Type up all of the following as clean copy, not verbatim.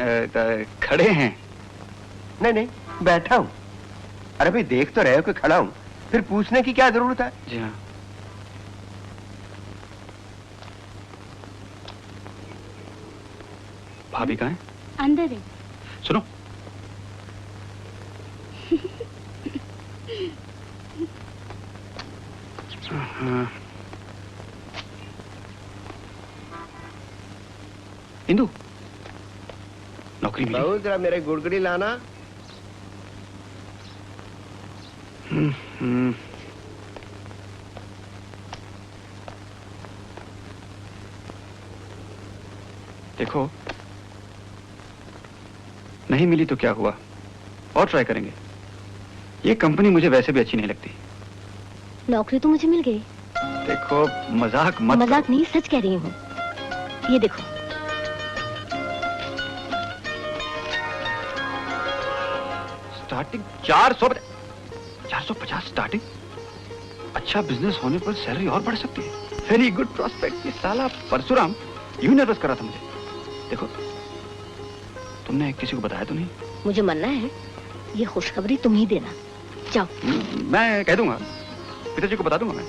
खड़े हैं। नहीं नहीं, बैठा हूँ। अरे भाई देख तो रहे हो कि खड़ा हूँ, फिर पूछने की क्या जरूरत है? जी हाँ। भाभी कहाँ है? अंदर है। सुनो, इंदु, नौकरी मिली? बहू जरा मेरे गुड़गुड़ी लाना। देखो, नहीं मिली तो क्या हुआ, और ट्राई करेंगे। ये कंपनी मुझे वैसे भी अच्छी नहीं लगती। नौकरी तो मुझे मिल गई। देखो, मजाक मत मजाक करो। नहीं, सच कह रही हूँ। ये देखो। Starting 450 starting. अच्छा बिजनेस होने पर सैलरी और बढ़ सकती है। Very good prospect. ये साला परशुराम यूं नर्वस करा था मुझे। देखो, तुमने किसी को बताया तो नहीं? मुझे मरना है, ये खुशखबरी तुम ही देना। जाओ। मैं कह दूंगा, पिताजी को बता दूंगा मैं।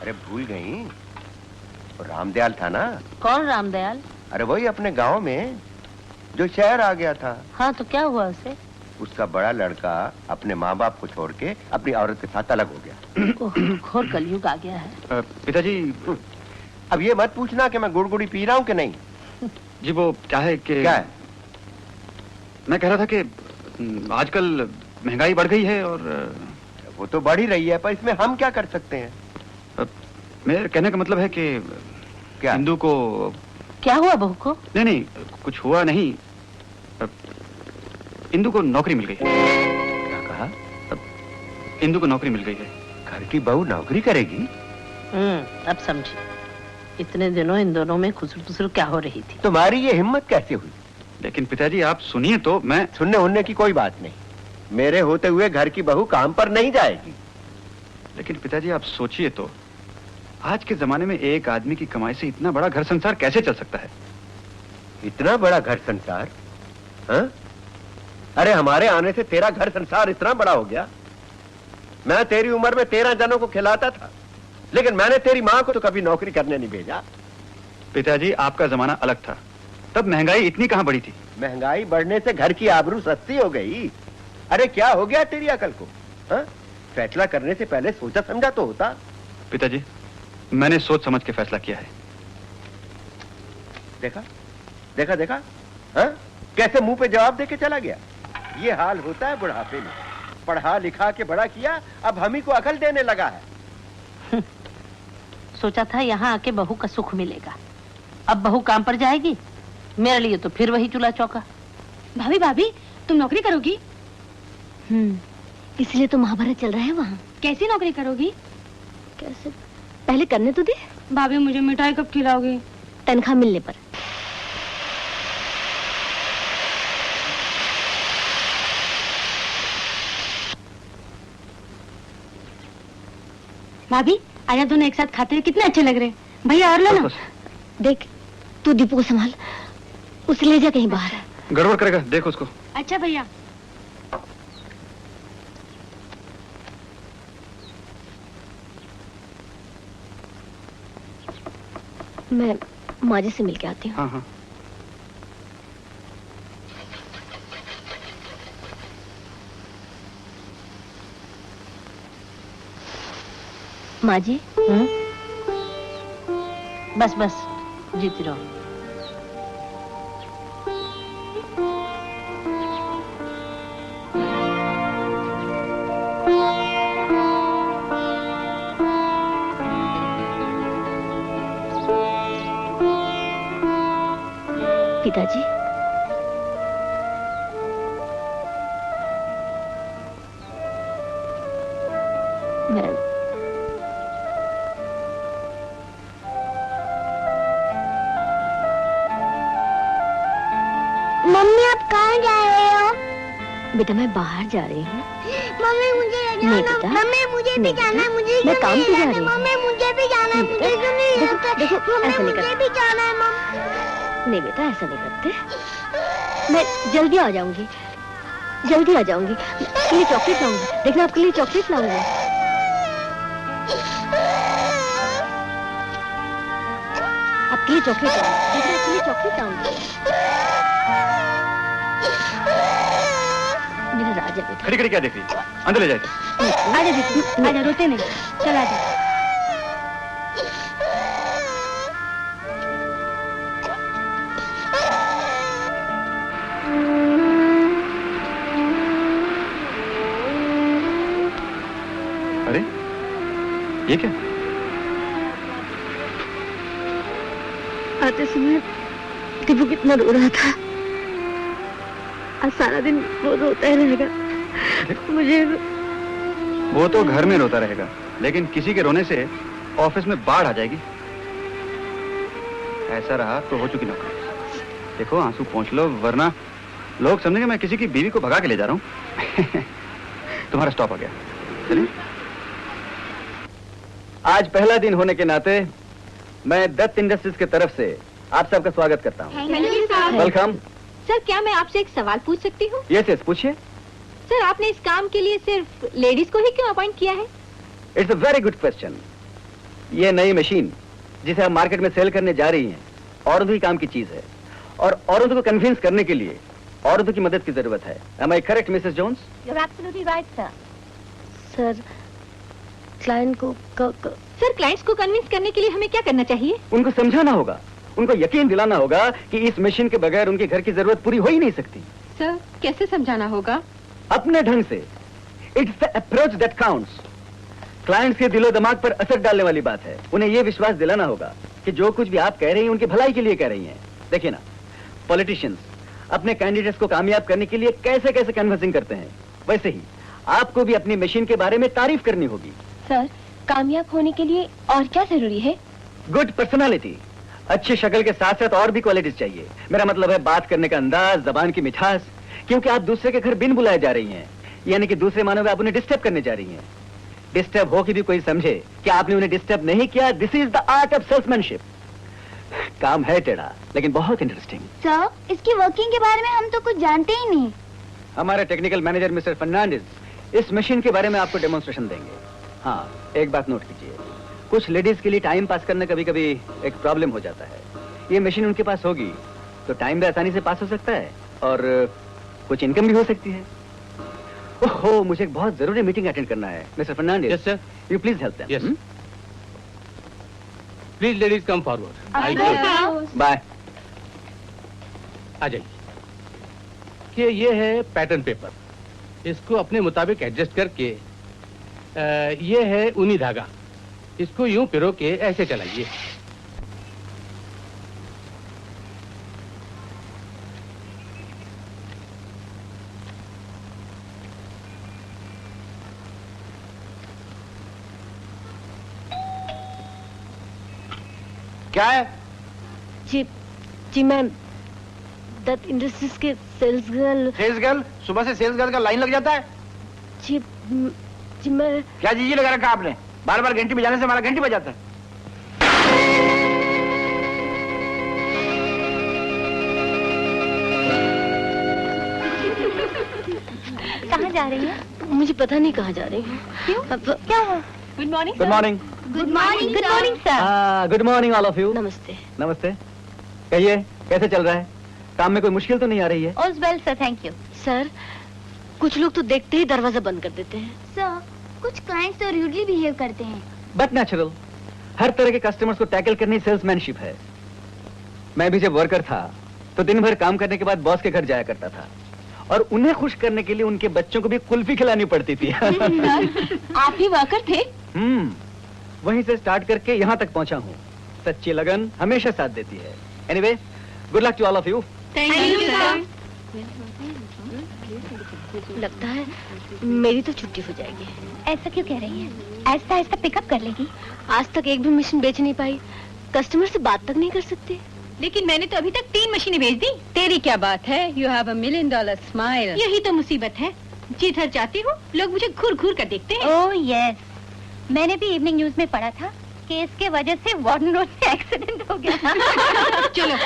अरे भूल गई, रामदयाल था ना? कौन रामदयाल? अरे वही अपने गांव में जो शहर आ गया था। हाँ तो क्या हुआ उसे? उसका बड़ा लड़का अपने माँ बाप को छोड़ के अपनी औरत के साथ अलग हो गया। घोर कलयुग आ गया है। पिताजी, अब ये मत पूछना कि मैं गुड़गुड़ी पी रहा हूँ कि नहीं। जी वो क्या है कि क्या है? मैं कह रहा था कि आजकल महंगाई बढ़ गई है और वो तो बढ़ ही रही है, पर इसमें हम क्या कर सकते हैं? मेरे कहने का मतलब है कि क्या? हिंदू को क्या हुआ बहू को? नहीं नहीं, कुछ हुआ नहीं। इंदु को नौकरी मिल गई है। क्या कहा? इंदु को नौकरी मिल गई है। घर की बहू नौकरी करेगी? अब समझी। इतने दिनों इन दोनों में खुसर फुसर क्या हो रही थी? तुम्हारी ये हिम्मत कैसे हुई? लेकिन पिताजी आप सुनिए तो। मैं सुनने होने की कोई बात नहीं। मेरे होते हुए घर की बहू काम पर नहीं जाएगी। लेकिन पिताजी आप सोचिए तो, आज के जमाने में एक आदमी की कमाई से इतना बड़ा घर संसार कैसे चल सकता है? इतना बड़ा घर संसार? हाँ? अरे हमारे आने से तेरा घर संसार इतना बड़ा हो गया। मैं तेरी उम्र में 13 जनों को खिलाता था, लेकिन मैंने तेरी माँ को तो कभी नौकरी करने नहीं भेजा। पिताजी आपका जमाना अलग था, तब महंगाई इतनी कहां बढ़ी थी। महंगाई बढ़ने से घर की आबरू सस्ती हो गई। अरे क्या हो गया तेरी अकल को? हाँ? फैसला करने से पहले सोचा समझा तो होता। पिताजी, मैंने सोच समझ के फैसला किया है। देखा देखा देखा, हाँ? कैसे मुंह पे जवाब देके चला गया। ये हाल होता है बुढ़ापे में। पढ़ा लिखा के बड़ा किया, अब हम ही को अकल देने लगा है। सोचा था यहाँ आके बहू का सुख मिलेगा, अब बहू काम पर जाएगी। मेरे लिए तो फिर वही चूल्हा चौका। भाभी भाभी, तुम नौकरी करोगी? इसलिए तो महाभारत चल रहा है वहाँ। कैसी नौकरी करोगी? कैसे? पहले करने तो दे। भाभी मुझे मिठाई कब खिलाओगी? तनख्वाह मिलने पर। भाभी आज आप दोनों एक साथ खाते हुए कितने अच्छे लग रहे हैं। भैया और लो ना। देख, तू दीपू को संभाल, उसे ले जा कहीं बाहर। गड़बड़ करेगा, देख उसको। अच्छा भैया। मैं माजी से मिलके आती हूँ। हाँ हाँ। माँ जी। बस बस, जीती रहो। पिताजी, मैं मम्मी आप कहाँ जा रहे हो? बेटा मैं बाहर जा रही हूँ। मम्मी मुझे ले नहीं जाना। बेटा। मम्मी मुझे भी नहीं जाना है, बेटा। मुझे मैं क्यों काम नहीं पे जा जाना? रही हूँ। मम्मी मुझे भी जाना है, नहीं मुझे बेटा। क्यों नहीं देखो, जाता? देखो, मम्मी ऐसा नहीं मुझे कर। भी जाना है। नहीं बेटा, ऐसा नहीं करते। मैं जल्दी आ जाऊंगी, जल्दी आ जाऊंगी। आपके लिए चॉकलेट लाऊंगी, देखना आपके लिए चॉकलेट लाऊंगी। आपके लिए चॉकलेट लाऊंगी, देखना आपके लिए चॉकलेट लाऊंगी। मेरा राजा बेटा। खड़ी खड़ी क्या देख रही? अंदर ले जाए। आजा बेटी, आजा, रोते नहीं, चल आजा। अरे ये क्या? आते समय दीपू कितना रो रहा था। आज सारा दिन वो रोता ही रहेगा। मुझे वो तो घर में रोता रहेगा, लेकिन किसी के रोने से ऑफिस में बाढ़ आ जाएगी। ऐसा रहा तो हो चुकी नौकरी। देखो आंसू पोंछ लो, वरना लोग समझेंगे मैं किसी की बीवी को भगा के ले जा रहा हूँ। तुम्हारा स्टॉप आ गया, चलिए। आज पहला दिन होने के नाते मैं दत्त इंडस्ट्रीज की तरफ से आप सबका स्वागत करता हूँ। वेलकम। सर, क्या मैं आपसे एक सवाल पूछ सकती हूँ? यस यस, पूछिए। सर, आपने इस काम के लिए सिर्फ लेडीज को ही क्यों अपॉइंट किया है? It's a very good question. ये नई मशीन जिसे आप मार्केट में सेल करने जा रही हैं, औरतों की काम की चीज है, और औरतों को कन्विंस करने के लिए औरतों की मदद की जरूरत है। Am I correct, Mrs Jones? You're absolutely right, sir. Sir, client को सर, क्लाइंट्स को कन्विंस करने के लिए हमें क्या करना चाहिए? उनको समझाना होगा, उनको यकीन दिलाना होगा कि इस मशीन के बगैर उनके घर की जरूरत पूरी हो ही नहीं सकती। सर, कैसे समझाना होगा? अपने ढंग से। It's the approach that counts. Clients के दिलो दिमाग पर असर डालने वाली बात है। उन्हें यह विश्वास दिलाना होगा कि जो कुछ भी आप कह रही हैं उनकी भलाई के लिए कह रही हैं। देखिए ना, पॉलिटिशियंस अपने कैंडिडेट्स को कामयाब करने के लिए कैसे कैसे कन्विंसिंग करते हैं, वैसे ही आपको भी अपनी मशीन के बारे में तारीफ करनी होगी। सर, कामयाब होने के लिए और क्या जरूरी है? Good personality. अच्छी शक्ल के साथ साथ और भी क्वालिटीज चाहिए। मेरा मतलब है बात करने का अंदाज, जबान की मिठास, क्योंकि आप दूसरे के घर बिन बुलाए जा रही हैं, यानी कि दूसरे मानव में आप उन्हें डिस्टर्ब करने जा रही हैं। डिस्टर्ब हो कि भी कोई समझे कि आपने उन्हें डिस्टर्ब नहीं किया। This is the art of salesmanship. काम है टेढ़ा, लेकिन बहुत इंटरेस्टिंग। सर, इसकी वर्किंग के बारे में हम तो कुछ जानते ही नहीं। हमारे टेक्निकल मैनेजर मिस्टर फर्नांडिस इस मशीन के बारे में आपको डेमोन्स्ट्रेशन देंगे। हाँ, एक बात नोट कीजिए, कुछ लेडीज के लिए टाइम पास करना कभी कभी एक प्रॉब्लम हो जाता है। ये मशीन उनके पास होगी तो टाइम भी आसानी से पास हो सकता है और कुछ इनकम भी हो सकती है। ओहो, मुझे एक बहुत जरूरी मीटिंग अटेंड करना है। Mister Fernandes, yes sir, you please help them. Yes please ladies come forward. Bye. आ जाइए। कि ये है पैटर्न पेपर, इसको अपने मुताबिक एडजस्ट करके ये है ऊनी धागा, इसको यूं पिरो के ऐसे चलाइए। क्या है? जी मैम, दत्त इंडस्ट्रीज के सेल्स गर्ल। Sales girl? सुबह से सेल्स गर्ल का लाइन लग जाता है। जी मैं क्या जीजी लगा रखा आपने? बार बार घंटी बजाने से हमारा घंटी बजाता है। कहाँ जा रही है? मुझे पता नहीं कहाँ जा रही हूँ। क्यों? क्या हुआ? Good morning. Good morning. Good morning. Good morning sir. Good morning all of you. नमस्ते। नमस्ते। कहिए, कैसे चल रहा है? काम में कोई मुश्किल तो नहीं आ रही है? All well sir, thank you. Sir, कुछ लोग तो देखते ही दरवाजा बंद कर देते हैं। सर, कुछ क्लाइंट्स तो रूडली बिहेव करते हैं। But natural. हर तरह के कस्टमर्स को टैकल करनी सेल्समैनशिप है। मैं भी जब वर्कर था तो दिन भर काम करने के बाद बॉस के घर जाया करता था और उन्हें खुश करने के लिए उनके बच्चों को भी कुल्फी खिलानी पड़ती थी। आप भी वर्कर थे? वहीं से स्टार्ट करके यहाँ तक पहुँचा हूँ। सच्ची लगन हमेशा साथ देती है। Anyway, good luck to all of you. Thank you sir. लगता है मेरी तो छुट्टी हो जाएगी। ऐसा क्यों कह रही है? आहिस्ता आहिस्ता पिकअप कर लेगी। आज तक एक भी मशीन बेच नहीं पाई, कस्टमर से बात तक नहीं कर सकते। लेकिन मैंने तो अभी तक 3 मशीनें भेज दी। तेरी क्या बात है? You have $1 million smile. यही तो मुसीबत है, जिधर जाती हूँ लोग मुझे घूर घूर कर देखते हैं। ओह यस, मैंने भी इवनिंग न्यूज में पढ़ा था केस के वजह से वार्डन रोड में एक्सीडेंट हो गया। चलो